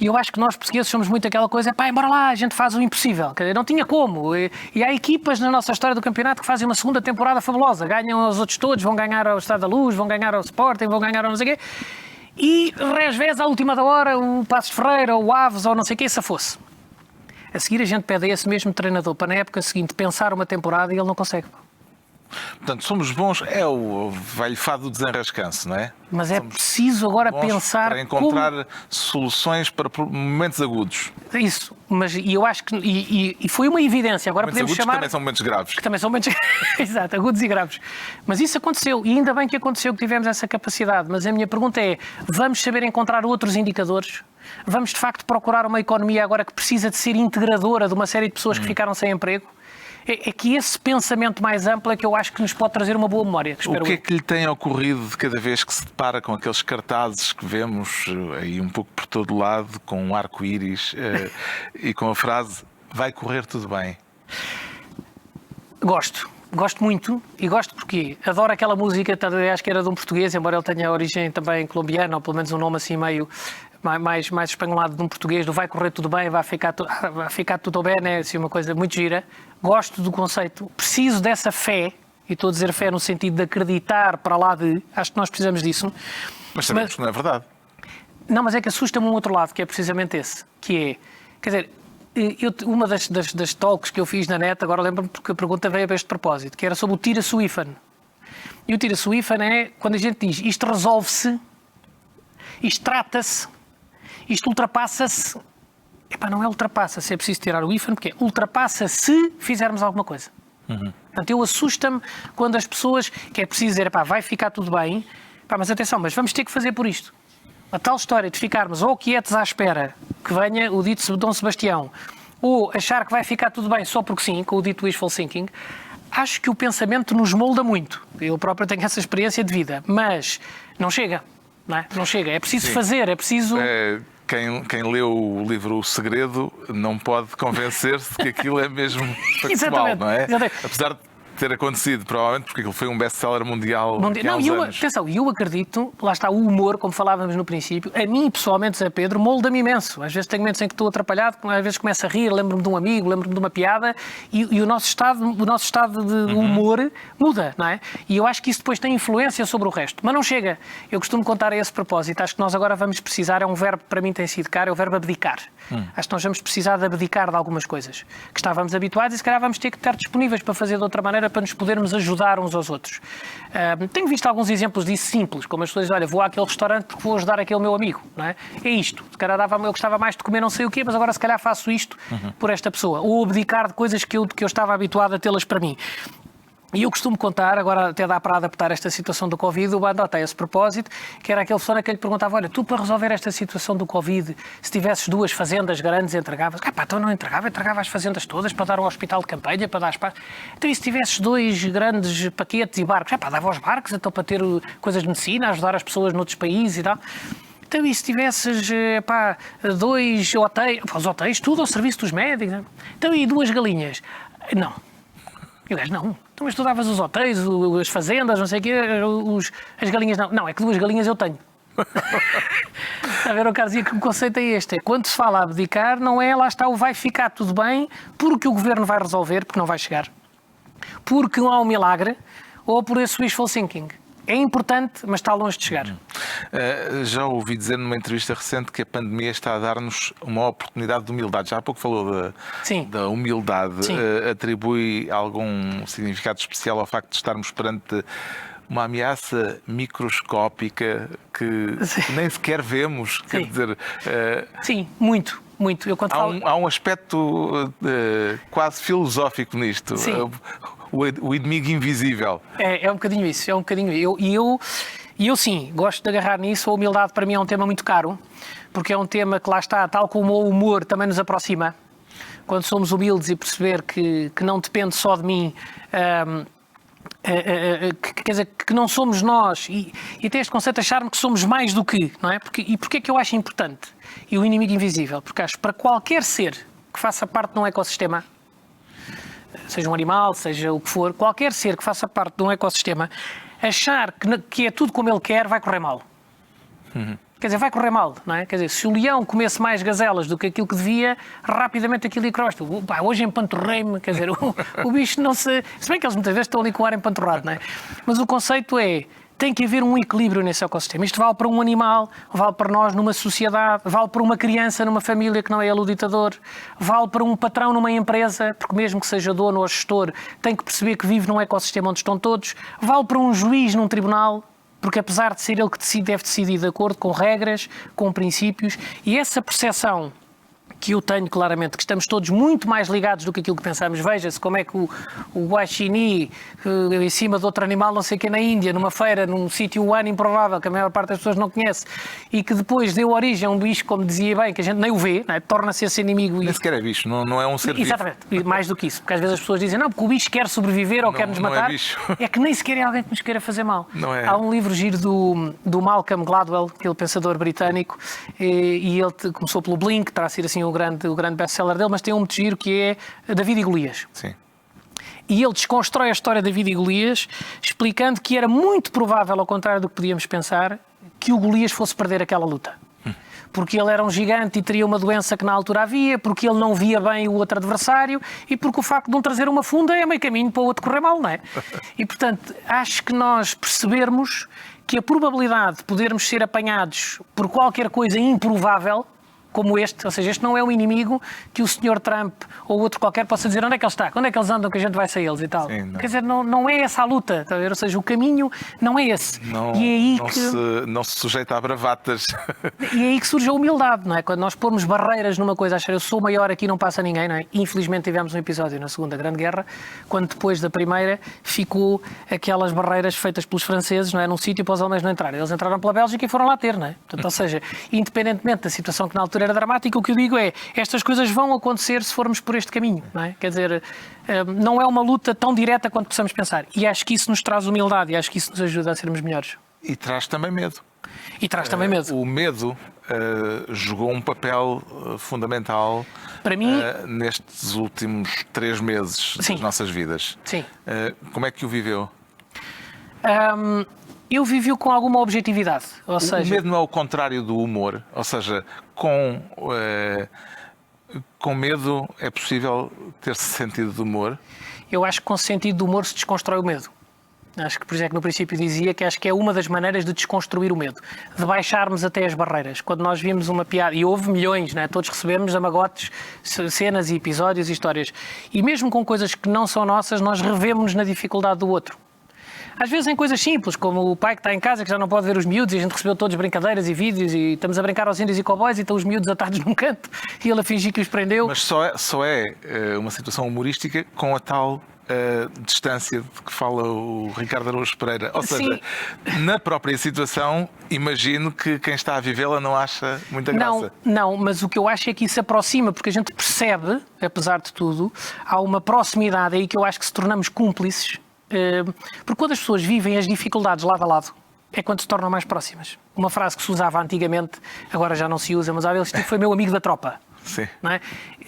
E eu acho que nós portugueses somos muito aquela coisa, pá, bora lá, a gente faz o impossível. Quer dizer, não tinha como. E há equipas na nossa história do campeonato que fazem uma segunda temporada fabulosa. Ganham os outros todos, vão ganhar ao Estado da Luz, vão ganhar ao Sporting, vão ganhar ao não sei o quê. E, às vezes, à última da hora, o Passos Ferreira, ou o Aves, ou não sei o quê, se fosse. A seguir a gente pede a esse mesmo treinador para, na época seguinte, pensar uma temporada e ele não consegue. Portanto, somos bons, é o velho fado do desenrascanço, não é? Mas é preciso agora pensar para encontrar soluções para momentos agudos. Isso, mas e eu acho que e foi uma evidência. Agora Momentos podemos agudos chamar que também são momentos graves. que também são momentos exato, agudos e graves. Mas isso aconteceu e ainda bem que aconteceu, que tivemos essa capacidade. Mas a minha pergunta é: vamos saber encontrar outros indicadores? Vamos de facto procurar uma economia agora que precisa de ser integradora de uma série de pessoas que ficaram sem emprego? É que esse pensamento mais amplo é que eu acho que nos pode trazer uma boa memória. O que é que lhe tem ocorrido de cada vez que se depara com aqueles cartazes que vemos aí um pouco por todo lado, com um arco-íris e com a frase vai correr tudo bem? Gosto muito e gosto porque adoro aquela música, acho que era de um português, embora ele tenha origem também colombiana, ou pelo menos um nome assim meio mais espanholado de um português, do vai correr tudo bem, vai ficar tudo bem, é assim, uma coisa muito gira. Gosto do conceito, preciso dessa fé, e estou a dizer fé no sentido de acreditar para lá de, acho que nós precisamos disso. Mas sabemos que não é verdade. Não, mas é que assusta-me um outro lado, que é precisamente esse, que é, quer dizer, uma das talks que eu fiz na net, agora lembro-me porque a pergunta veio a este propósito, que era sobre o tira-se o IFAN. E o tira-se o IFAN é quando a gente diz isto resolve-se, isto trata-se, isto ultrapassa-se. Epá, não é ultrapassa-se, é preciso tirar o IFAN, porque é ultrapassa se fizermos alguma coisa. Portanto, eu assusta-me quando as pessoas, que é preciso dizer, epá, vai ficar tudo bem, epá, mas atenção, mas vamos ter que fazer por isto. A tal história de ficarmos ou quietos à espera que venha o dito Dom Sebastião, ou achar que vai ficar tudo bem só porque sim, com o dito wishful thinking, acho que o pensamento nos molda muito. Eu próprio tenho essa experiência de vida, mas não chega, não é? Não chega, é preciso fazer, é preciso... Quem leu o livro O Segredo não pode convencer-se que aquilo é mesmo factual, não é? Exatamente. Apesar de ter acontecido, provavelmente, porque aquilo foi um best-seller mundial há uns anos. Atenção, eu acredito, lá está o humor, como falávamos no princípio, a mim, pessoalmente, Zé Pedro, molda-me imenso. Às vezes tenho momentos em que estou atrapalhado, às vezes começo a rir, lembro-me de um amigo, lembro-me de uma piada, e o nosso estado de humor muda, não é? E eu acho que isso depois tem influência sobre o resto. Mas não chega. Eu costumo contar a esse propósito. Acho que nós agora vamos precisar, é um verbo que para mim tem sido caro, é o verbo abdicar. Acho que nós vamos precisar de abdicar de algumas coisas que estávamos habituados e se calhar vamos ter que estar disponíveis para fazer de outra maneira, para nos podermos ajudar uns aos outros. Tenho visto alguns exemplos disso simples, como as pessoas dizem, olha, vou àquele restaurante porque vou ajudar aquele meu amigo, não é? É isto. Se calhar eu gostava mais de comer não sei o quê, mas agora se calhar faço isto por esta pessoa. Ou abdicar de coisas que eu estava habituado a tê-las para mim. E eu costumo contar, agora até dá para adaptar esta situação do Covid, o Bando até a esse propósito, que era aquele pessoa que lhe perguntava, olha, tu para resolver esta situação do Covid, se tivesses 2 fazendas grandes, entregavas? Então não entregava as fazendas todas para dar um hospital de campanha, para dar espaço. Então e se tivesses 2 grandes paquetes e barcos? Dava aos barcos, então para ter coisas de medicina, ajudar as pessoas noutros países e tal. Então e se tivesses, 2 hotéis, os hotéis, tudo ao serviço dos médicos? Então e 2 galinhas? Não. E o gajo, não. Então, mas tu davas os hotéis, as fazendas, não sei o quê, as galinhas não. Não, é que 2 galinhas eu tenho. A ver, o Carlos, e que o conceito é este. É quando se fala a abdicar, não é, lá está, o vai ficar tudo bem, porque o governo vai resolver, porque não vai chegar. Porque não há um milagre, ou por esse wishful thinking. É importante, mas está longe de chegar. Já ouvi dizer numa entrevista recente que a pandemia está a dar-nos uma oportunidade de humildade. Já há pouco falou da humildade. Atribui algum significado especial ao facto de estarmos perante uma ameaça microscópica que nem sequer vemos? Quer dizer... Sim, muito. Muito. Há um aspecto quase filosófico nisto. Sim. O inimigo invisível. É um bocadinho isso, é um bocadinho. E eu sim, gosto de agarrar nisso. A humildade para mim é um tema muito caro, porque é um tema que lá está, tal como o humor também nos aproxima. Quando somos humildes e perceber que não depende só de mim, quer dizer, que não somos nós, e até este conceito de acharmos que somos mais do que, não é? Porquê é que eu acho importante? E o inimigo invisível? Porque acho que para qualquer ser que faça parte de um ecossistema, seja um animal, seja o que for, qualquer ser que faça parte de um ecossistema, achar que é tudo como ele quer, vai correr mal. Quer dizer, vai correr mal, não é? Quer dizer, se o leão comesse mais gazelas do que aquilo que devia, rapidamente aquilo ia crosta. Hoje empanturrei-me, quer dizer, o bicho não se... Se bem que eles muitas vezes estão ali com o ar empanturrado, não é? Mas o conceito é, tem que haver um equilíbrio nesse ecossistema. Isto vale para um animal, vale para nós numa sociedade, vale para uma criança numa família que não é ele o ditador, vale para um patrão numa empresa, porque mesmo que seja dono ou gestor, tem que perceber que vive num ecossistema onde estão todos, vale para um juiz num tribunal, porque apesar de ser ele que decide, deve decidir de acordo com regras, com princípios, e essa percepção que eu tenho claramente, que estamos todos muito mais ligados do que aquilo que pensamos. Veja-se como é que o guaxinim, em cima de outro animal, não sei o que, na Índia, numa feira, num sítio humano improvável, que a maior parte das pessoas não conhece, e que depois deu origem a um bicho, como dizia bem, que a gente nem o vê, não é? Torna-se esse inimigo. Nem sequer é bicho, não é um ser vivo. Exatamente, mais do que isso, porque às vezes as pessoas dizem, não, porque o bicho quer sobreviver ou quer nos matar, não é bicho. É que nem sequer é alguém que nos queira fazer mal. Não é. Há um livro giro do Malcolm Gladwell, aquele pensador britânico, e ele começou pelo Blink, terá sido assim o grande best-seller dele, mas tem um muito giro que é David e Golias. Sim. E ele desconstrói a história de David e Golias, explicando que era muito provável, ao contrário do que podíamos pensar, que o Golias fosse perder aquela luta. Porque ele era um gigante e teria uma doença que na altura havia, porque ele não via bem o outro adversário e porque o facto de não trazer uma funda é meio caminho para o outro correr mal, não é? E, portanto, acho que nós percebermos que a probabilidade de podermos ser apanhados por qualquer coisa improvável, como este, ou seja, este não é um inimigo que o Sr. Trump ou outro qualquer possa dizer onde é que ele está, onde é que eles andam, que a gente vai sair eles e tal. Sim, quer dizer, não é essa a luta, tá a ver? Ou seja, o caminho não é esse. Não, e é aí não se sujeita a bravatas. E é aí que surge a humildade, não é? Quando nós pormos barreiras numa coisa, achar eu sou maior, aqui não passa ninguém, não é? Infelizmente tivemos um episódio na Segunda Grande Guerra, quando depois da Primeira ficou aquelas barreiras feitas pelos franceses, não é? Num sítio para os alemães não entrarem. Eles entraram pela Bélgica e foram lá ter, não é? Portanto, ou seja, independentemente da situação que na altura era dramática, o que eu digo é, estas coisas vão acontecer se formos por este caminho, não é? Quer dizer, não é uma luta tão direta quanto possamos pensar. E acho que isso nos traz humildade e acho que isso nos ajuda a sermos melhores. E traz também medo. E traz também medo. O medo jogou um papel fundamental para mim, nestes últimos 3 meses das nossas vidas. Sim. Como é que o viveu? Eu vivi com alguma objetividade. Ou seja, o medo não é o contrário do humor. Ou seja, com medo é possível ter-se sentido de humor? Eu acho que com sentido de humor se desconstrói o medo. Acho que, por exemplo, no princípio dizia que acho que é uma das maneiras de desconstruir o medo, de baixarmos até as barreiras. Quando nós vimos uma piada, e houve milhões, né? Todos recebemos amagotes, cenas e episódios e histórias, e mesmo com coisas que não são nossas, nós revemos-nos na dificuldade do outro. Às vezes em coisas simples, como o pai que está em casa, que já não pode ver os miúdos, e a gente recebeu todos brincadeiras e vídeos, e estamos a brincar aos índios e cowboys, e estão os miúdos atados num canto, e ele a fingir que os prendeu. Mas só é uma situação humorística com a tal distância de que fala o Ricardo Araújo Pereira. Ou seja, na própria situação, imagino que quem está a vivê-la não acha muita graça. Não, mas o que eu acho é que isso aproxima, porque a gente percebe, apesar de tudo, há uma proximidade aí que eu acho que se tornamos cúmplices. Porque quando as pessoas vivem as dificuldades lado a lado, é quando se tornam mais próximas. Uma frase que se usava antigamente, agora já não se usa, mas ele foi meu amigo da tropa. Sim.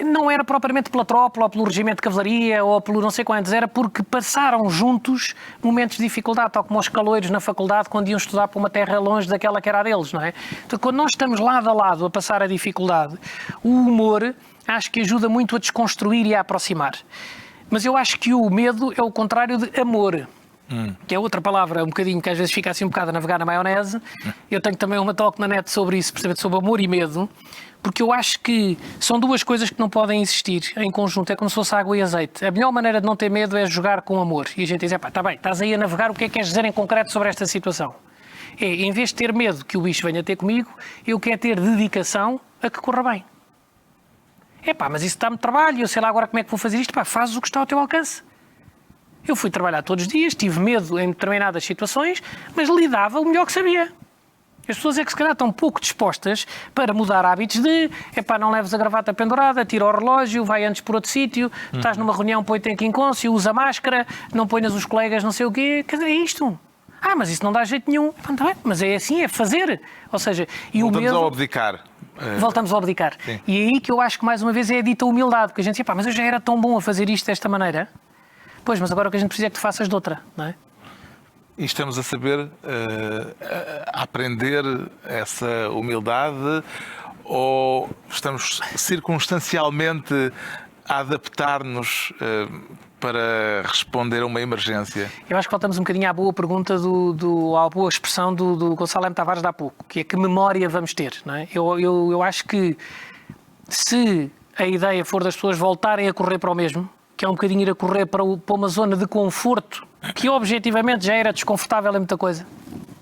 Não era propriamente pela tropa, ou pelo regimento de cavalaria, ou pelo não sei quantos, era porque passaram juntos momentos de dificuldade, tal como os caloiros na faculdade, quando iam estudar para uma terra longe daquela que era a deles, não é? Então, quando nós estamos lado a lado a passar a dificuldade, o humor acho que ajuda muito a desconstruir e a aproximar. Mas eu acho que o medo é o contrário de amor. Que é outra palavra, um bocadinho, que às vezes fica assim um bocado a navegar na maionese. Eu tenho também uma talk na net sobre isso, precisamente sobre amor e medo, porque eu acho que são duas coisas que não podem existir em conjunto, é como se fosse água e azeite. A melhor maneira de não ter medo é jogar com amor. E a gente diz, está bem, estás aí a navegar, o que é que queres dizer em concreto sobre esta situação? Em vez de ter medo que o bicho venha ter comigo, eu quero ter dedicação a que corra bem. Mas isso dá-me trabalho, eu sei lá agora como é que vou fazer isto. Fazes o que está ao teu alcance. Eu fui trabalhar todos os dias, tive medo em determinadas situações, mas lidava o melhor que sabia. As pessoas é que se calhar estão pouco dispostas para mudar hábitos de não leves a gravata pendurada, tira o relógio, vai antes por outro sítio, estás numa reunião, põe-te em quincôncio, usa máscara, não ponhas os colegas não sei o quê. Quer dizer, é isto. Mas isso não dá jeito nenhum. Mas é assim, é fazer. Ou seja, e não o medo... estamos a abdicar. voltamos a abdicar. Sim. E é aí que eu acho que, mais uma vez, é a dita humildade, porque a gente diz, pá, mas eu já era tão bom a fazer isto desta maneira. Pois, mas agora o que a gente precisa é que tu faças de outra, não é? E estamos a saber a aprender essa humildade, ou estamos circunstancialmente a adaptar-nos para responder a uma emergência? Eu acho que voltamos um bocadinho à boa pergunta, à boa expressão do Gonçalo M. Tavares de há pouco, que é que memória vamos ter, não é? Eu acho que se a ideia for das pessoas voltarem a correr para o mesmo, que é um bocadinho ir a correr para uma zona de conforto, que objetivamente já era desconfortável em muita coisa.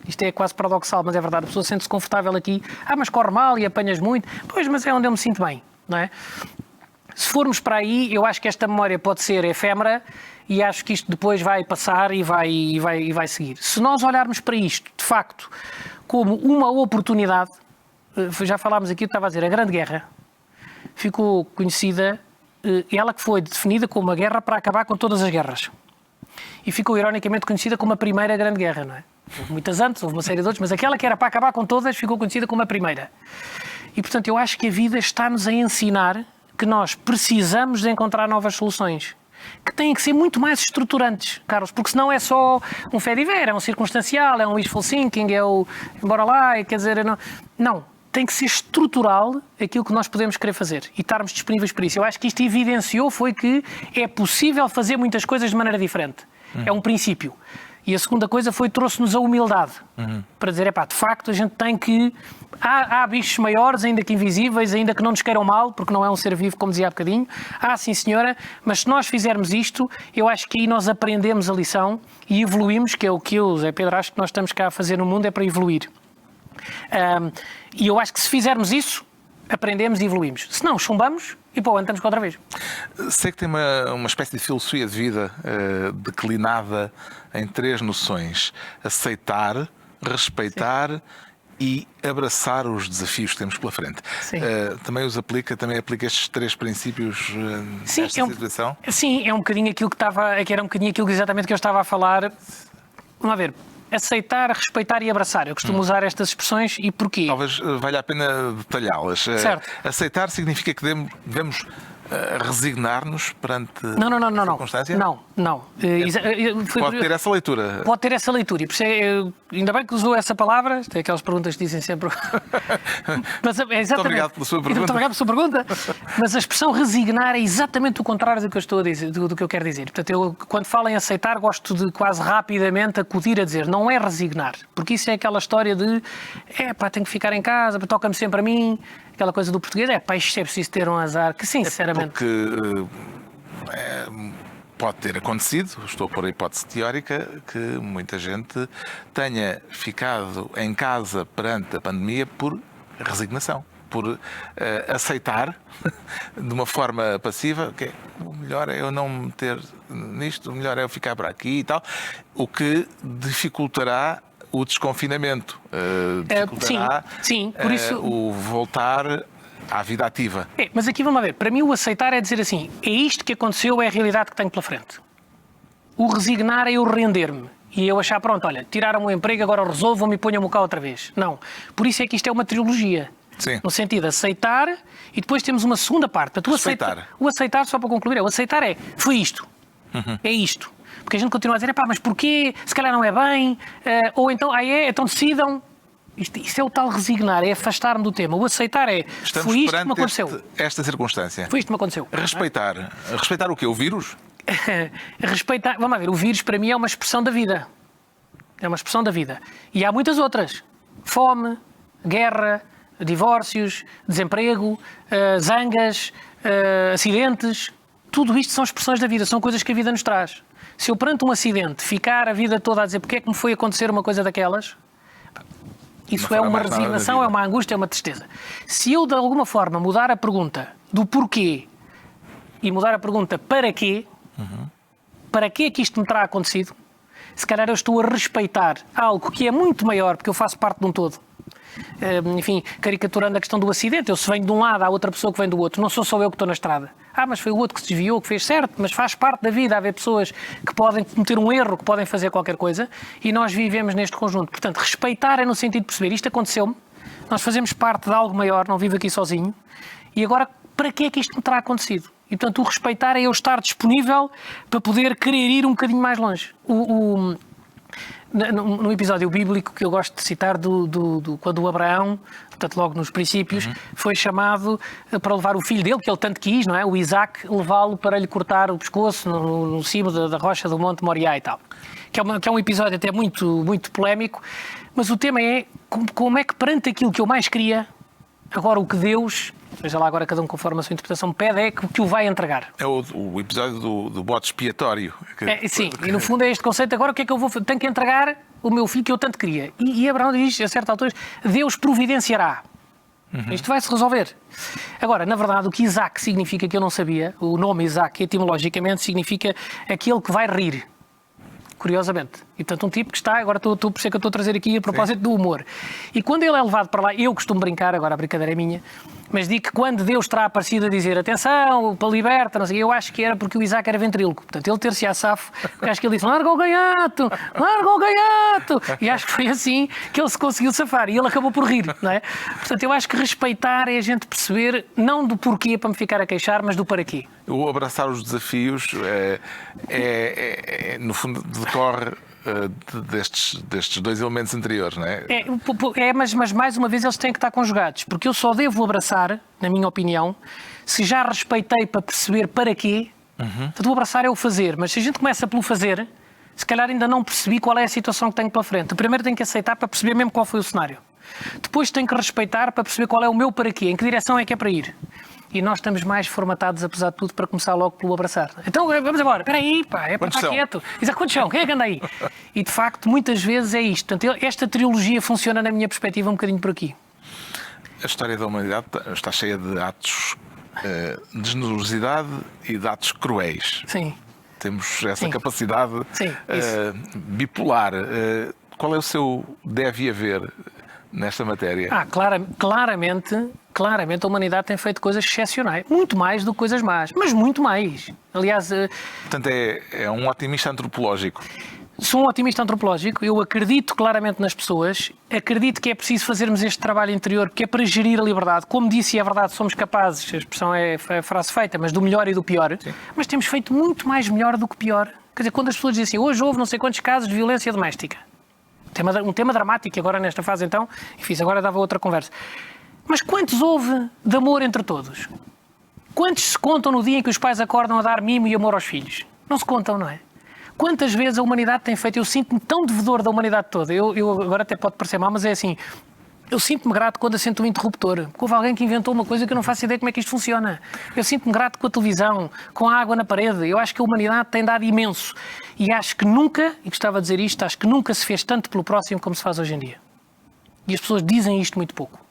Isto é quase paradoxal, mas é verdade. A pessoa sente-se confortável aqui. Mas corre mal e apanhas muito. Pois, mas é onde eu me sinto bem, não é? Se formos para aí, eu acho que esta memória pode ser efêmera e acho que isto depois vai passar e vai seguir. Se nós olharmos para isto, de facto, como uma oportunidade, já falámos aqui, eu estava a dizer, a Grande Guerra ficou conhecida, ela que foi definida como uma guerra para acabar com todas as guerras. E ficou ironicamente conhecida como a Primeira Grande Guerra, não é? Houve muitas antes, houve uma série de outras, mas aquela que era para acabar com todas ficou conhecida como a Primeira. E, portanto, eu acho que a vida está-nos a ensinar que nós precisamos de encontrar novas soluções, que têm que ser muito mais estruturantes, Carlos, porque senão é só um fé de ver, é um circunstancial, é um wishful thinking, é o embora lá, quer dizer, não. Tem que ser estrutural aquilo que nós podemos querer fazer e estarmos disponíveis para isso. Eu acho que isto evidenciou foi que é possível fazer muitas coisas de maneira diferente. É um princípio. E a segunda coisa trouxe-nos a humildade. Para dizer, de facto, a gente tem que... Há bichos maiores, ainda que invisíveis, ainda que não nos queiram mal, porque não é um ser vivo, como dizia há bocadinho. Sim, senhora, mas se nós fizermos isto, eu acho que aí nós aprendemos a lição e evoluímos, que é o que eu, Zé Pedro, acho que nós estamos cá a fazer no mundo, é para evoluir. E eu acho que se fizermos isso, aprendemos e evoluímos. Se não, chumbamos e pô, andamos outra vez. Sei que tem uma espécie de filosofia de vida declinada em 3 noções: aceitar, respeitar e abraçar os desafios que temos pela frente. Também aplica estes 3 princípios nesta situação? Sim, é um bocadinho aquilo que era um bocadinho aquilo exatamente que eu estava a falar. Vamos ver. Aceitar, respeitar e abraçar. Eu costumo usar estas expressões e porquê? Talvez valha a pena detalhá-las. Certo. Aceitar significa que devemos resignar-nos perante a circunstância? Não. Pode ter essa leitura. Pode ter essa leitura. E por isso ainda bem que usou essa palavra. Tem aquelas perguntas que dizem sempre... Mas Muito obrigado pela sua pergunta. Muito obrigado pela sua pergunta. Mas a expressão resignar é exatamente o contrário do que eu estou a dizer, do que eu quero dizer. Portanto, eu, quando falo em aceitar, gosto de quase rapidamente acudir a dizer, não é resignar. Porque isso é aquela história de, tenho que ficar em casa, toca-me sempre a mim. Aquela coisa do português, isto é preciso ter um azar, que sinceramente... Porque pode ter acontecido, estou a pôr a hipótese teórica, que muita gente tenha ficado em casa perante a pandemia por resignação, por aceitar de uma forma passiva que o melhor é eu não me meter nisto, o melhor é eu ficar por aqui e tal, o que dificultará o desconfinamento, sim, por isso... o voltar à vida ativa. Mas aqui vamos ver, para mim o aceitar é dizer assim, é isto que aconteceu, é a realidade que tenho pela frente. O resignar é eu render-me e eu achar, pronto, olha, tiraram-me o emprego, agora resolvam-me e ponham-me cá outra vez. Não, por isso é que isto é uma trilogia. Sim. No sentido de aceitar e depois temos uma segunda parte. O aceitar, só para concluir, o aceitar foi isto, é isto. Porque a gente continua a dizer, mas porquê? Se calhar não é bem, ou então, então decidam. Isto é o tal resignar, é afastar-me do tema. O aceitar Estamos foi isto que me aconteceu. Esta circunstância. Foi isto que me aconteceu. Respeitar. Respeitar o quê? O vírus? Respeitar, vamos lá ver, o vírus para mim é uma expressão da vida. É uma expressão da vida. E há muitas outras. Fome, guerra, divórcios, desemprego, zangas, acidentes. Tudo isto são expressões da vida, são coisas que a vida nos traz. Se eu perante um acidente ficar a vida toda a dizer porque é que me foi acontecer uma coisa daquelas, isso é uma resignação, é uma angústia, é uma tristeza. Se eu de alguma forma mudar a pergunta do porquê e mudar a pergunta para quê, para quê é que isto me terá acontecido, se calhar eu estou a respeitar algo que é muito maior, porque eu faço parte de um todo. Enfim, caricaturando a questão do acidente, eu se venho de um lado, há outra pessoa que vem do outro, não sou só eu que estou na estrada. Mas foi o outro que se desviou, que fez certo, mas faz parte da vida haver pessoas que podem cometer um erro, que podem fazer qualquer coisa, e nós vivemos neste conjunto. Portanto, respeitar é no sentido de perceber, isto aconteceu-me, Nós fazemos parte de algo maior, não vivo aqui sozinho. E agora, para que é que isto me terá acontecido? E, portanto, o respeitar é eu estar disponível para poder querer ir um bocadinho mais longe. No episódio bíblico que eu gosto de citar, quando o Abraão, portanto, logo nos princípios, foi chamado para levar o filho dele, que ele tanto quis, não é? O Isaac, levá-lo para lhe cortar o pescoço no cimo da rocha do Monte Moriá e tal. Que é um episódio até muito, muito polémico, mas o tema é como é que perante aquilo que eu mais queria, agora o que Deus, veja lá agora cada um conforme a sua interpretação, pede é que o vai entregar. É o episódio do bode expiatório. Sim, e no fundo é este conceito, agora o que é que eu vou fazer? Tenho que entregar o meu filho que eu tanto queria. E Abraão diz, a certa altura, Deus providenciará. Isto vai se resolver. Agora, na verdade, o que Isaac significa, que eu não sabia, o nome Isaac, etimologicamente, significa aquele que vai rir. Curiosamente. E, portanto, um tipo que está, agora por isso é que eu estou a trazer aqui a propósito do humor. E quando ele é levado para lá, eu costumo brincar, agora a brincadeira é minha, mas digo que quando Deus terá aparecido a dizer atenção, para liberta, não sei, eu acho que era porque o Isaac era ventríloco. Portanto, ele ter-se a safo, porque acho que ele disse, larga o gaiato, larga o gaiato. E acho que foi assim que ele se conseguiu safar. E ele acabou por rir, não é? Portanto, eu acho que respeitar é a gente perceber, não do porquê para me ficar a queixar, mas do para quê. O abraçar os desafios no fundo, decorre destes dois elementos anteriores, não é? Mas mais uma vez eles têm que estar conjugados, porque eu só devo abraçar, na minha opinião, se já respeitei para perceber para quê. Portanto, o abraçar é o fazer, mas se a gente começa pelo fazer, se calhar ainda não percebi qual é a situação que tenho pela frente. Primeiro tenho que aceitar para perceber mesmo qual foi o cenário. Depois tenho que respeitar para perceber qual é o meu para quê, em que direção é que é para ir. E nós estamos mais formatados, apesar de tudo, para começar logo pelo abraçar. Então, vamos embora. Espera aí, pá, é para estar quieto. Diz, quantos são? Quem é que anda aí? E, de facto, muitas vezes é isto. Portanto, esta trilogia funciona, na minha perspectiva, um bocadinho por aqui. A história da humanidade está cheia de atos de generosidade e de atos cruéis. Sim. Temos essa capacidade bipolar. Qual é o seu deve haver nesta matéria? Claramente a humanidade tem feito coisas excepcionais. Muito mais do que coisas más, mas muito mais. Aliás... Portanto, é um otimista antropológico. Sou um otimista antropológico. Eu acredito claramente nas pessoas. Acredito que é preciso fazermos este trabalho interior, que é para gerir a liberdade. Como disse, e é verdade, somos capazes, a expressão é a frase feita, mas do melhor e do pior. Sim. Mas temos feito muito mais melhor do que pior. Quer dizer, quando as pessoas dizem assim, hoje houve não sei quantos casos de violência doméstica. Um tema dramático agora nesta fase, então, enfim, agora dava outra conversa. Mas quantos houve de amor entre todos? Quantos se contam no dia em que os pais acordam a dar mimo e amor aos filhos? Não se contam, não é? Quantas vezes a humanidade tem feito? Eu sinto-me tão devedor da humanidade toda. Eu agora até pode parecer mal, mas é assim. Eu sinto-me grato quando assento um interruptor. Porque houve alguém que inventou uma coisa que eu não faço ideia como é que isto funciona. Eu sinto-me grato com a televisão, com a água na parede. Eu acho que a humanidade tem dado imenso. E acho que nunca, e gostava de dizer isto, acho que nunca se fez tanto pelo próximo como se faz hoje em dia. E as pessoas dizem isto muito pouco.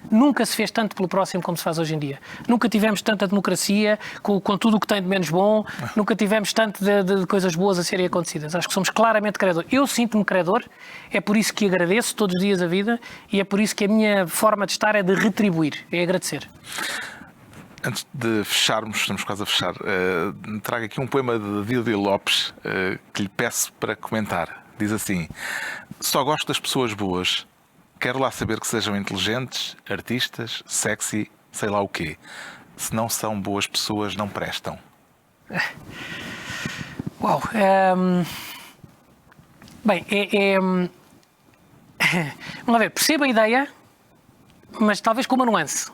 Nunca se fez tanto pelo próximo como se faz hoje em dia. Nunca tivemos tanta democracia, com tudo o que tem de menos bom. Nunca tivemos tanto de coisas boas a serem acontecidas. Acho que somos claramente credores. Eu sinto-me credor, é por isso que agradeço todos os dias a vida e é por isso que a minha forma de estar é de retribuir, é agradecer. Antes de fecharmos, estamos quase a fechar, trago aqui um poema de Dídio Lopes que lhe peço para comentar. Diz assim: só gosto das pessoas boas. Quero lá saber que sejam inteligentes, artistas, sexy, sei lá o quê. Se não são boas pessoas, não prestam. Uau! Bem, vamos lá ver, percebo a ideia, mas talvez com uma nuance.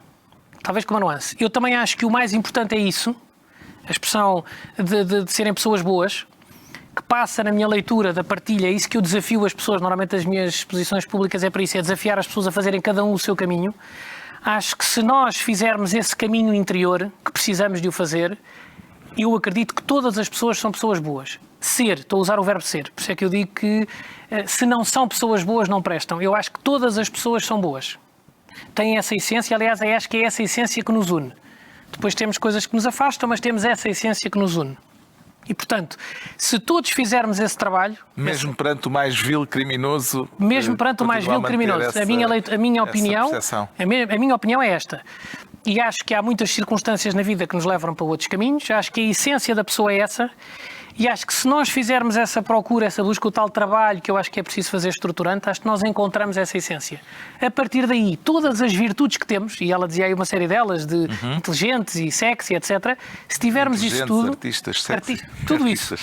Eu também acho que o mais importante é isso, a expressão de serem pessoas boas, que passa na minha leitura da partilha, é isso que eu desafio as pessoas, normalmente as minhas exposições públicas é para isso, é desafiar as pessoas a fazerem cada um o seu caminho. Acho que se nós fizermos esse caminho interior, que precisamos de o fazer, eu acredito que todas as pessoas são pessoas boas. Ser, estou a usar o verbo ser, por isso é que eu digo que se não são pessoas boas não prestam. Eu acho que todas as pessoas são boas. Têm essa essência, aliás, acho que é essa essência que nos une. Depois temos coisas que nos afastam, mas temos essa essência que nos une. E, portanto, se todos fizermos esse trabalho... Mesmo perante o mais vil criminoso... A minha opinião é esta. E acho que há muitas circunstâncias na vida que nos levam para outros caminhos. Acho que a essência da pessoa é essa. E acho que se nós fizermos essa procura, essa busca, o tal trabalho que eu acho que é preciso fazer estruturante, acho que nós encontramos essa essência. A partir daí, todas as virtudes que temos, e ela dizia aí uma série delas, de inteligentes e sexy, etc., se tivermos isso tudo... artistas, sexy.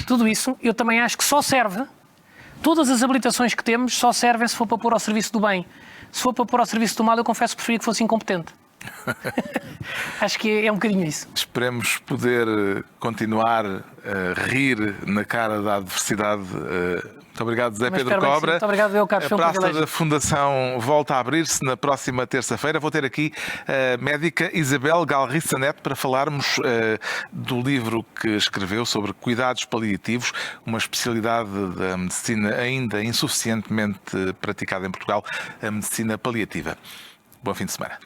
Tudo isso, eu também acho que só serve, todas as habilitações que temos só servem se for para pôr ao serviço do bem. Se for para pôr ao serviço do mal, eu confesso que preferia que fosse incompetente. Acho que é um bocadinho isso. Esperemos poder continuar a rir na cara da adversidade. Muito obrigado, José Pedro Cobra. Muito obrigado, eu, Carlos. A Praça da Fundação volta a abrir-se na próxima terça-feira. Vou ter aqui a médica Isabel Galriça Neto para falarmos do livro que escreveu sobre cuidados paliativos, uma especialidade da medicina ainda insuficientemente praticada em Portugal, a medicina paliativa. Bom fim de semana.